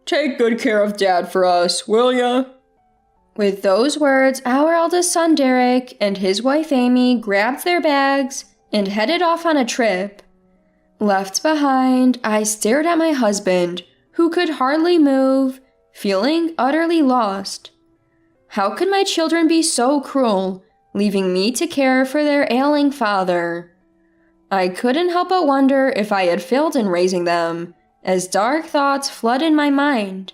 take good care of Dad for us, will ya?" With those words, our eldest son Derek and his wife Amy grabbed their bags and headed off on a trip. Left behind, I stared at my husband, who could hardly move, feeling utterly lost. How could my children be so cruel, leaving me to care for their ailing father? I couldn't help but wonder if I had failed in raising them, as dark thoughts flooded my mind.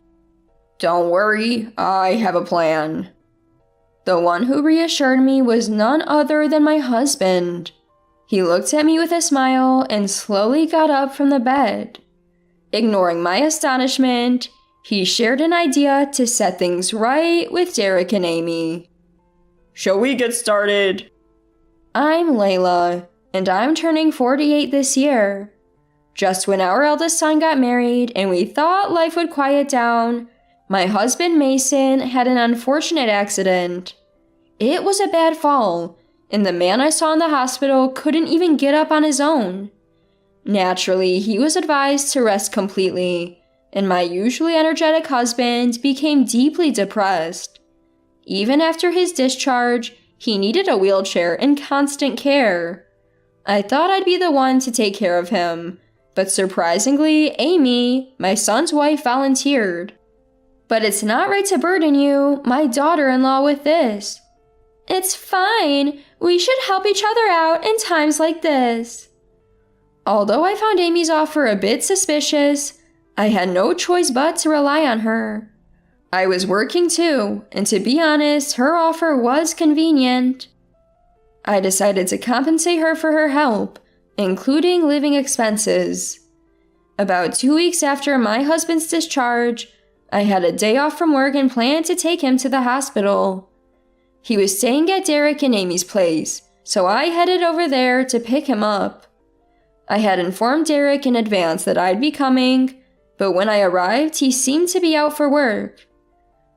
"Don't worry, I have a plan." The one who reassured me was none other than my husband. He looked at me with a smile and slowly got up from the bed. Ignoring my astonishment, he shared an idea to set things right with Derek and Amy. "Shall we get started?" I'm Layla, and I'm turning 48 this year. Just when our eldest son got married and we thought life would quiet down, my husband Mason had an unfortunate accident. It was a bad fall, and the man I saw in the hospital couldn't even get up on his own. Naturally, he was advised to rest completely, and my usually energetic husband became deeply depressed. Even after his discharge, he needed a wheelchair and constant care. I thought I'd be the one to take care of him, but surprisingly, Amy, my son's wife, volunteered. "But it's not right to burden you, my daughter-in-law, with this." "It's fine. We should help each other out in times like this." Although I found Amy's offer a bit suspicious, I had no choice but to rely on her. I was working too, and to be honest, her offer was convenient. I decided to compensate her for her help, including living expenses. About 2 weeks after my husband's discharge, I had a day off from work and planned to take him to the hospital. He was staying at Derek and Amy's place, so I headed over there to pick him up. I had informed Derek in advance that I'd be coming, but when I arrived, he seemed to be out for work.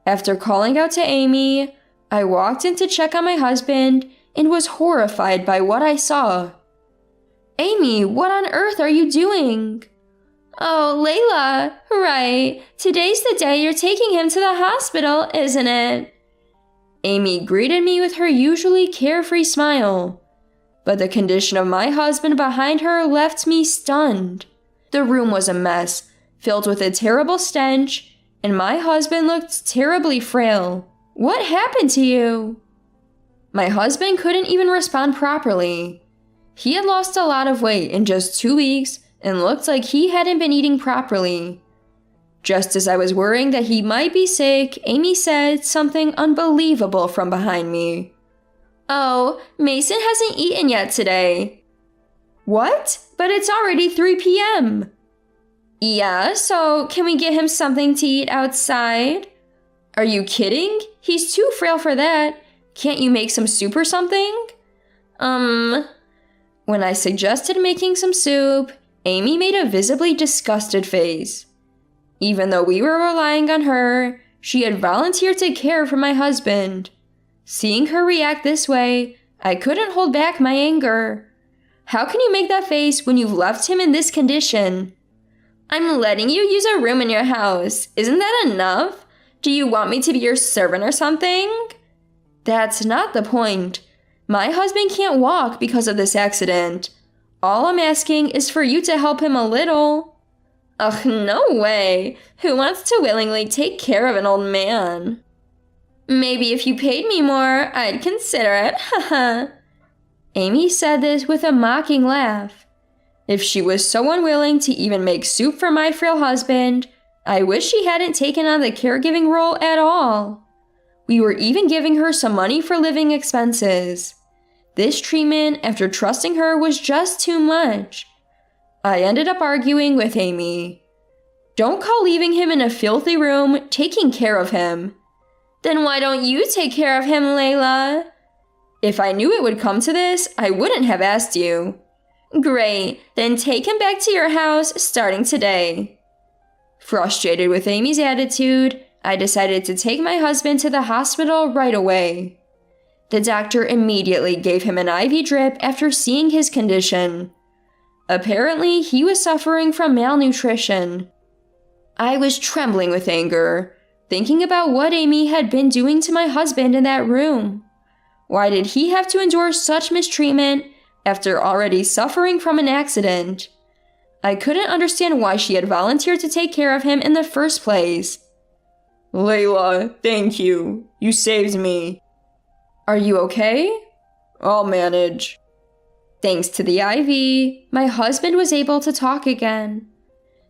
After calling out to Amy, I walked in to check on my husband and was horrified by what I saw. "Amy, what on earth are you doing?" "Oh, Layla, right. Today's the day you're taking him to the hospital, isn't it?" Amy greeted me with her usually carefree smile, but the condition of my husband behind her left me stunned. The room was a mess, filled with a terrible stench, and my husband looked terribly frail. "What happened to you?" My husband couldn't even respond properly. He had lost a lot of weight in just 2 weeks and looked like he hadn't been eating properly. Just as I was worrying that he might be sick, Amy said something unbelievable from behind me. "Oh, Mason hasn't eaten yet today." "What? But it's already 3 p.m. "Yeah, so can we get him something to eat outside?" "Are you kidding? He's too frail for that. Can't you make some soup or something?" When I suggested making some soup, Amy made a visibly disgusted face. Even though we were relying on her, she had volunteered to care for my husband. Seeing her react this way, I couldn't hold back my anger. How can you make that face when you've left him in this condition? "I'm letting you use a room in your house. Isn't that enough? Do you want me to be your servant or something?" "That's not the point. My husband can't walk because of this accident. All I'm asking is for you to help him a little." "Ugh, no way. Who wants to willingly take care of an old man?" "Maybe if you paid me more, I'd consider it, haha." Amy said this with a mocking laugh. If she was so unwilling to even make soup for my frail husband, I wish she hadn't taken on the caregiving role at all. We were even giving her some money for living expenses. This treatment, after trusting her, was just too much. I ended up arguing with Amy. "Don't call leaving him in a filthy room taking care of him." "Then why don't you take care of him, Layla?" "If I knew it would come to this, I wouldn't have asked you." "Great, then take him back to your house starting today." Frustrated with Amy's attitude, I decided to take my husband to the hospital right away. The doctor immediately gave him an IV drip after seeing his condition. Apparently, he was suffering from malnutrition. I was trembling with anger, thinking about what Amy had been doing to my husband in that room. Why did he have to endure such mistreatment after already suffering from an accident? I couldn't understand why she had volunteered to take care of him in the first place. Layla, thank you. You saved me. Are you okay? I'll manage. Thanks to the IV, my husband was able to talk again.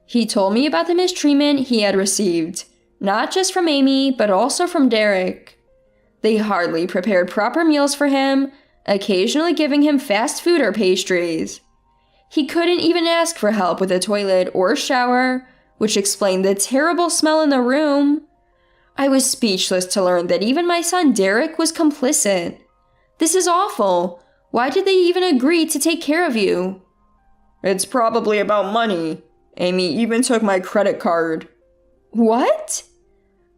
He told me about the mistreatment he had received, not just from Amy, but also from Derek. They hardly prepared proper meals for him, occasionally giving him fast food or pastries. He couldn't even ask for help with the toilet or shower, which explained the terrible smell in the room. I was speechless to learn that even my son Derek was complicit. This is awful. Why did they even agree to take care of you? It's probably about money. Amy even took my credit card. What?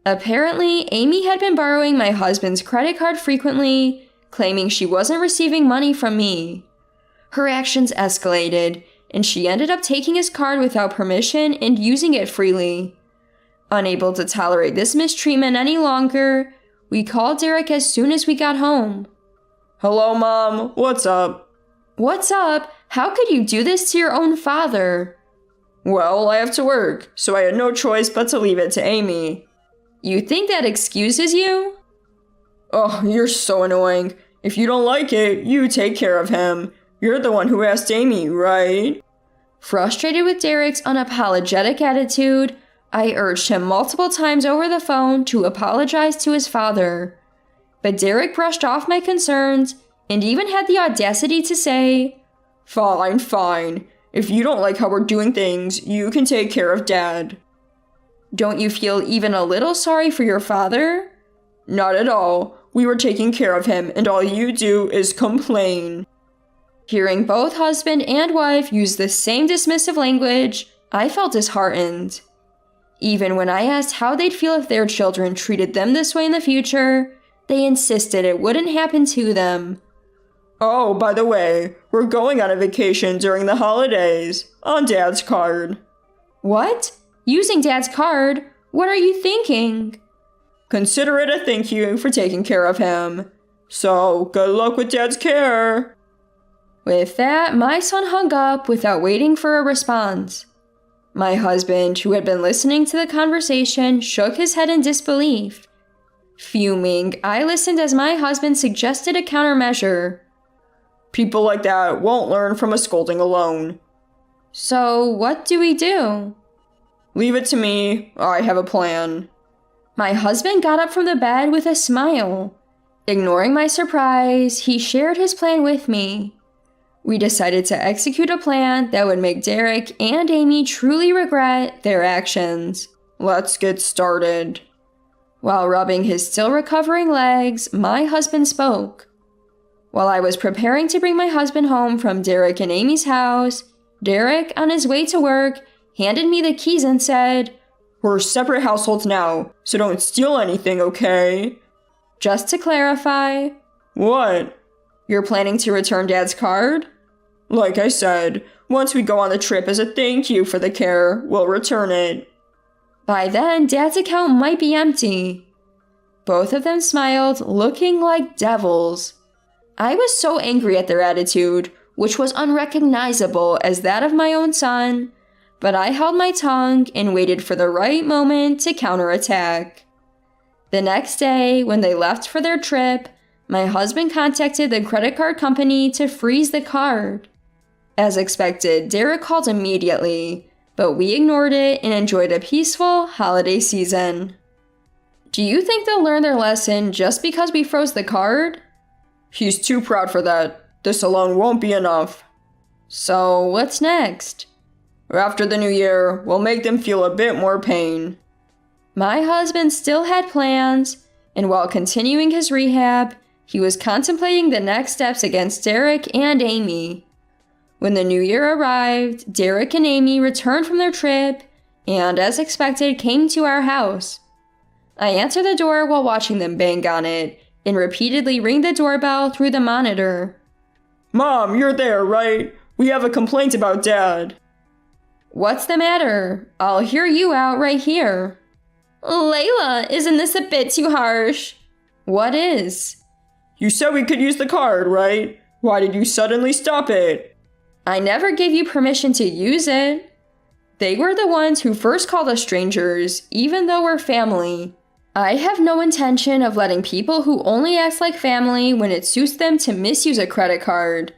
Apparently, Amy had been borrowing my husband's credit card frequently, claiming she wasn't receiving money from me. Her actions escalated, and she ended up taking his card without permission and using it freely. Unable to tolerate this mistreatment any longer, we called Derek as soon as we got home. Hello, Mom. What's up? What's up? How could you do this to your own father? Well, I have to work, so I had no choice but to leave it to Amy. You think that excuses you? Oh, you're so annoying. If you don't like it, you take care of him. You're the one who asked Amy, right? Frustrated with Derek's unapologetic attitude, I urged him multiple times over the phone to apologize to his father. But Derek brushed off my concerns and even had the audacity to say, Fine. If you don't like how we're doing things, you can take care of Dad. Don't you feel even a little sorry for your father? Not at all. We were taking care of him, and all you do is complain. Hearing both husband and wife use the same dismissive language, I felt disheartened. Even when I asked how they'd feel if their children treated them this way in the future, they insisted it wouldn't happen to them. Oh, by the way, we're going on a vacation during the holidays, on Dad's card. What? Using Dad's card? What are you thinking? Consider it a thank you for taking care of him. So, good luck with Dad's care. With that, my son hung up without waiting for a response. My husband, who had been listening to the conversation, shook his head in disbelief. Fuming, I listened as my husband suggested a countermeasure. People like that won't learn from a scolding alone. So, what do we do? Leave it to me. I have a plan. My husband got up from the bed with a smile. Ignoring my surprise, he shared his plan with me. We decided to execute a plan that would make Derek and Amy truly regret their actions. Let's get started. While rubbing his still recovering legs, my husband spoke. While I was preparing to bring my husband home from Derek and Amy's house, Derek, on his way to work, handed me the keys and said, We're separate households now, so don't steal anything, okay? Just to clarify. What? You're planning to return Dad's card? Like I said, once we go on the trip as a thank you for the care, we'll return it. By then, Dad's account might be empty. Both of them smiled, looking like devils. I was so angry at their attitude, which was unrecognizable as that of my own son, but I held my tongue and waited for the right moment to counterattack. The next day, when they left for their trip, my husband contacted the credit card company to freeze the card. As expected, Derek called immediately, but we ignored it and enjoyed a peaceful holiday season. Do you think they'll learn their lesson just because we froze the card? He's too proud for that. This alone won't be enough. So, what's next? After the new year, we'll make them feel a bit more pain. My husband still had plans, and while continuing his rehab, he was contemplating the next steps against Derek and Amy. When the new year arrived, Derek and Amy returned from their trip and, as expected, came to our house. I answered the door while watching them bang on it and repeatedly ring the doorbell through the monitor. Mom, you're there, right? We have a complaint about Dad. What's the matter? I'll hear you out right here. Layla, isn't this a bit too harsh? What is? You said we could use the card, right? Why did you suddenly stop it? I never gave you permission to use it. They were the ones who first called us strangers, even though we're family. I have no intention of letting people who only act like family when it suits them to misuse a credit card.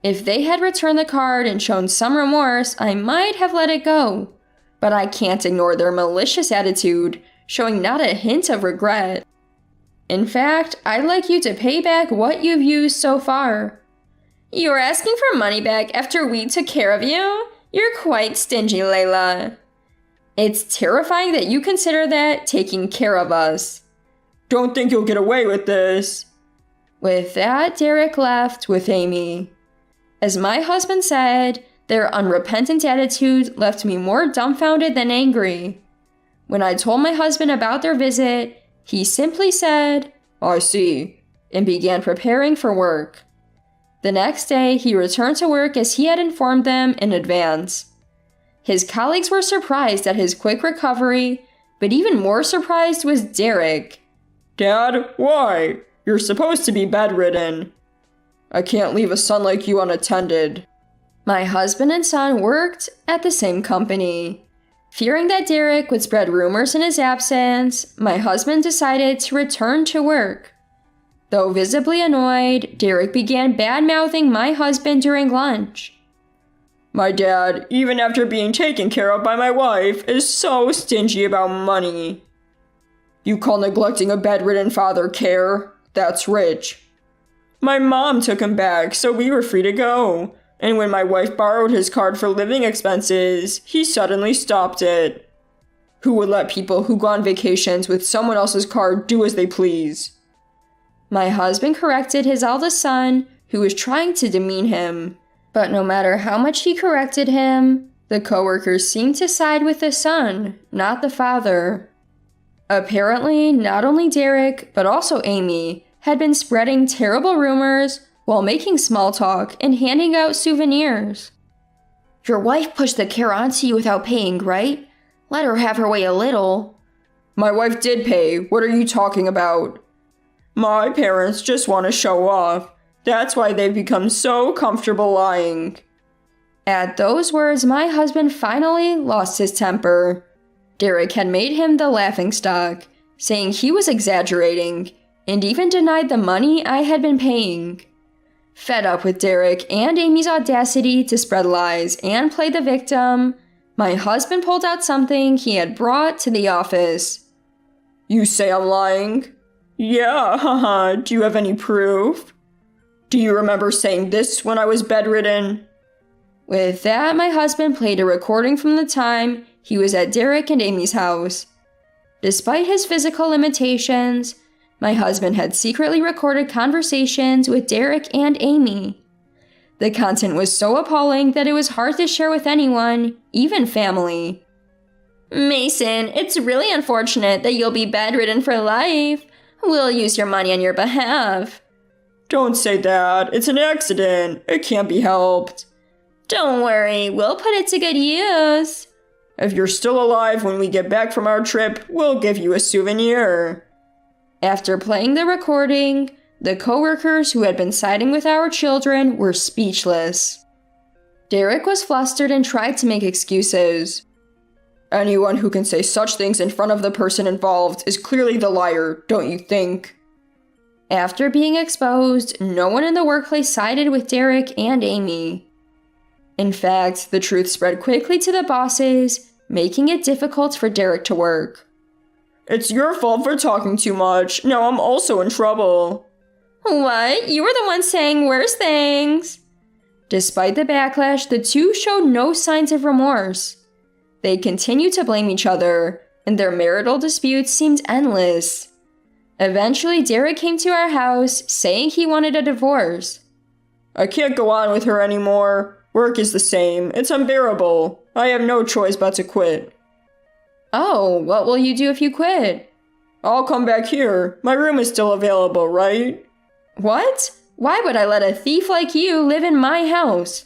If they had returned the card and shown some remorse, I might have let it go. But I can't ignore their malicious attitude, showing not a hint of regret. In fact, I'd like you to pay back what you've used so far. You're asking for money back after we took care of you? You're quite stingy, Layla. It's terrifying that you consider that taking care of us. Don't think you'll get away with this. With that, Derek left with Amy. As my husband said, their unrepentant attitude left me more dumbfounded than angry. When I told my husband about their visit, he simply said, I see, and began preparing for work. The next day, he returned to work as he had informed them in advance. His colleagues were surprised at his quick recovery, but even more surprised was Derek. Dad, why? You're supposed to be bedridden. I can't leave a son like you unattended. My husband and son worked at the same company. Fearing that Derek would spread rumors in his absence, my husband decided to return to work. Though visibly annoyed, Derek began bad-mouthing my husband during lunch. My dad, even after being taken care of by my wife, is so stingy about money. You call neglecting a bedridden father care? That's rich. My mom took him back, so we were free to go. And when my wife borrowed his card for living expenses, he suddenly stopped it. Who would let people who go on vacations with someone else's card do as they please? My husband corrected his eldest son, who was trying to demean him. But no matter how much he corrected him, the coworkers seemed to side with the son, not the father. Apparently, not only Derek, but also Amy, had been spreading terrible rumors while making small talk and handing out souvenirs. Your wife pushed the care onto you without paying, right? Let her have her way a little. My wife did pay. What are you talking about? My parents just want to show off. That's why they've become so comfortable lying. At those words, my husband finally lost his temper. Derek had made him the laughingstock, saying he was exaggerating, and even denied the money I had been paying. Fed up with Derek and Amy's audacity to spread lies and play the victim, my husband pulled out something he had brought to the office. You say I'm lying? Yeah, haha. Do you have any proof? Do you remember saying this when I was bedridden? With that, my husband played a recording from the time he was at Derek and Amy's house. Despite his physical limitations, my husband had secretly recorded conversations with Derek and Amy. The content was so appalling that it was hard to share with anyone, even family. Mason, it's really unfortunate that you'll be bedridden for life. We'll use your money on your behalf. Don't say that. It's an accident. It can't be helped. Don't worry, we'll put it to good use. If you're still alive when we get back from our trip, we'll give you a souvenir. After playing the recording, the coworkers who had been siding with our children were speechless. Derek was flustered and tried to make excuses. Anyone who can say such things in front of the person involved is clearly the liar, don't you think? After being exposed, no one in the workplace sided with Derek and Amy. In fact, the truth spread quickly to the bosses, making it difficult for Derek to work. It's your fault for talking too much. Now I'm also in trouble. What? You were the one saying worse things. Despite the backlash, the two showed no signs of remorse. They continued to blame each other, and their marital disputes seemed endless. Eventually, Derek came to our house, saying he wanted a divorce. I can't go on with her anymore. Work is the same. It's unbearable. I have no choice but to quit. Oh, what will you do if you quit? I'll come back here. My room is still available, right? What? Why would I let a thief like you live in my house?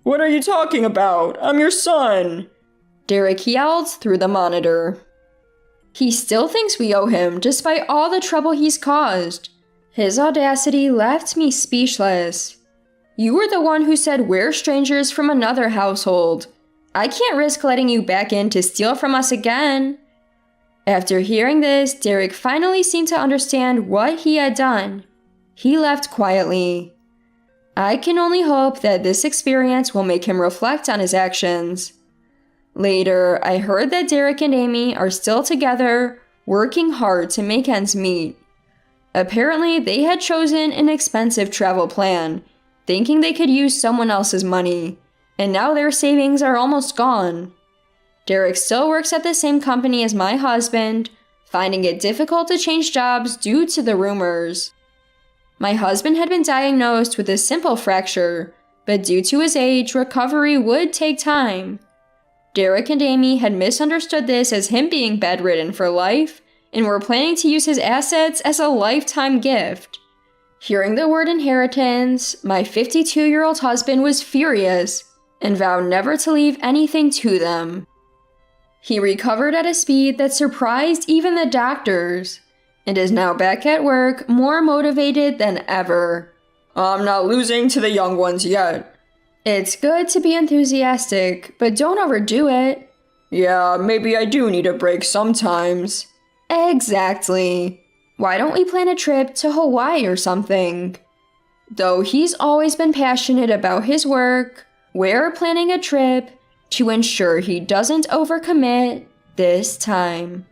What are you talking about? I'm your son! Derek yelled through the monitor. He still thinks we owe him, despite all the trouble he's caused. His audacity left me speechless. You were the one who said we're strangers from another household. I can't risk letting you back in to steal from us again. After hearing this, Derek finally seemed to understand what he had done. He left quietly. I can only hope that this experience will make him reflect on his actions. Later, I heard that Derek and Amy are still together, working hard to make ends meet. Apparently, they had chosen an expensive travel plan, thinking they could use someone else's money, and now their savings are almost gone. Derek still works at the same company as my husband, finding it difficult to change jobs due to the rumors. My husband had been diagnosed with a simple fracture, but due to his age, recovery would take time. Derek and Amy had misunderstood this as him being bedridden for life and were planning to use his assets as a lifetime gift. Hearing the word inheritance, my 52-year-old husband was furious and vowed never to leave anything to them. He recovered at a speed that surprised even the doctors and is now back at work, more motivated than ever. I'm not losing to the young ones yet. It's good to be enthusiastic, but don't overdo it. Yeah, maybe I do need a break sometimes. Exactly. Why don't we plan a trip to Hawaii or something? Though he's always been passionate about his work, we're planning a trip to ensure he doesn't overcommit this time.